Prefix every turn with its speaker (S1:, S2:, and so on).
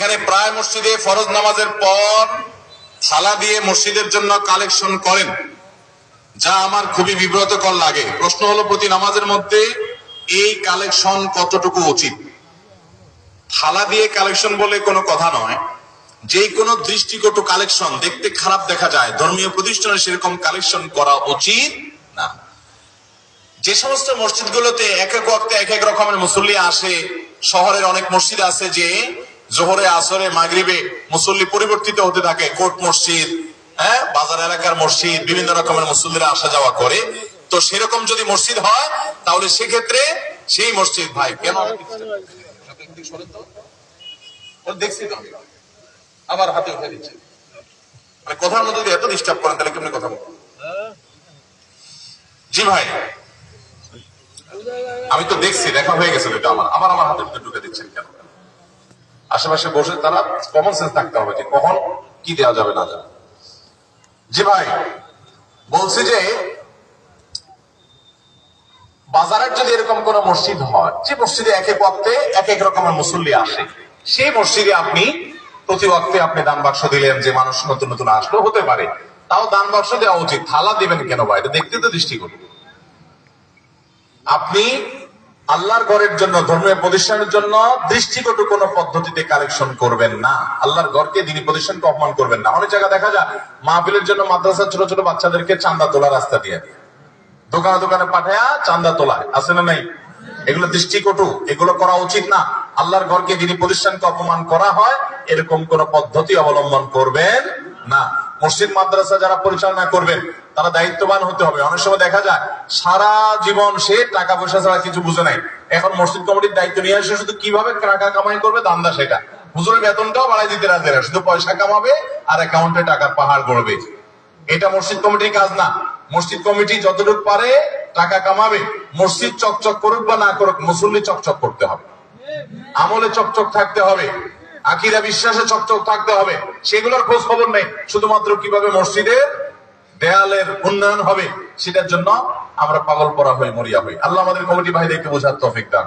S1: এখানে প্রায় মসজিদে ফরজ নামাজের পর থালা দিয়ে মসজিদের জন্য কালেকশন করেন, যা আমার খুবই বিব্রতকর লাগে। প্রশ্ন হলো, প্রতি নামাজের মধ্যে এই কালেকশন কতটুকু উচিত? থালা দিয়ে কালেকশন বলে কোনো কথা নয়। যে কোনো দৃষ্টিকটু কালেকশন দেখতে খারাপ দেখা যায়, ধর্মীয় প্রতিষ্ঠানে সেরকম কালেকশন করা উচিত না। যে সমস্ত মসজিদগুলোতে এক এক ওয়াক্তে এক এক রকমের মুসল্লি আসে, শহরের অনেক মসজিদ আছে যে জোহরে, আসরে, মাগরিবে মুসল্লি পরিবর্তিত হতে থাকে। কোর্ট মসজিদ, বাজার এলাকার মসজিদ, বিভিন্ন রকমের মুসল্লিরা আসা যাওয়া করে। তো সেরকম যদি মসজিদ হয় তাহলে সেক্ষেত্রে সেই মসজিদ, ভাই কেন দেখছি তো আমার হাতে উঠে দিচ্ছে, মানে কথার মধ্যে যদি এত ডিস্টার্ব করেন তাহলে কেমনি কথা বলবো? জি ভাই, আমি তো দেখছি, দেখা হয়ে গেছে এটা আমার, আবার আমার হাতের ভিতরে ঢুকে দিচ্ছেন কেন? আশেপাশে বসে তারা কমন সেন্স থাকতে হবে যে কখন কি দেওয়া যাবে না যাবে। জি ভাই, বলছি যে বাজারের যদি এরকম কোন মসজিদ হয়, যে মসজিদে এক এক ওয়াক্তে এক এক রকমের মুসল্লি আসে, সেই মসজিদে আপনি প্রতি ওয়াক্তে আপনি দান বাক্স দিলেন, যে মানুষ নতুন নতুন আসলো হতে পারে, তাও দান বাক্স দেওয়া উচিত। থালা দিবেন কেন ভাই? এটা দেখতে তো দৃষ্টি করুন। আপনি আল্লাহর ঘরের জন্য, ধর্মীয় প্রতিষ্ঠানের জন্য দৃষ্টিকটু কোন পদ্ধতিতে কালেকশন করবেন না। আল্লাহর ঘরকে, দিনী প্রতিষ্ঠানকে অপমান করবেন না। অনেক জায়গায় দেখা যায় মাহফিলের জন্য মাদ্রাসার ছোট ছোট বাচ্চাদেরকে চাঁদা তোলা রাস্তা দিয়ে, দোকানে দোকানে পাঠায়া চাঁদা তোলায়, আছে না নাই? এগুলো দৃষ্টিকটু, এগুলো করা উচিত না। আল্লাহর ঘরকে, দিনী প্রতিষ্ঠানকে অপমান করা হয়, এরকম কোন পদ্ধতি অবলম্বন করবেন না। মসজিদ মাদ্রাসা যারা পরিচালনা করবেন তারা দায়িত্ববান হতে হবে। অনেক সময় দেখা যায় সারা জীবন সে টাকা পয়সা ছাড়া কিছু বুঝে নাই, এখন মসজিদ কমিটির দায়িত্ব নিয়ে আসে শুধু কিভাবে টাকা কামাই করবে, দান্দা সেটা। হুজুরের বেতনটাও বাড়াই দিতে রাজি না, শুধু পয়সা কামাবে আর অ্যাকাউন্টে টাকার পাহাড় গড়বে। এটা মসজিদ কমিটির কাজ না। মসজিদ কমিটি যতটুকু পারে টাকা কামাবে। মসজিদ চকচক করুক বা না করুক, মুসল্লি চকচক করতে হবে, আমলে চকচক থাকতে হবে, আকীদা বিশ্বাসে চকচক থাকতে হবে। সেগুলোর খোঁজ খবর নেই, শুধুমাত্র কিভাবে মসজিদের দেয়ালের উন্নয়ন হবে সেটার জন্য আমরা পাগল পড়া হই, মরিয়া হই। আল্লাহ আমাদের কমিটি ভাইদেরকে বোঝার তৌফিক দান।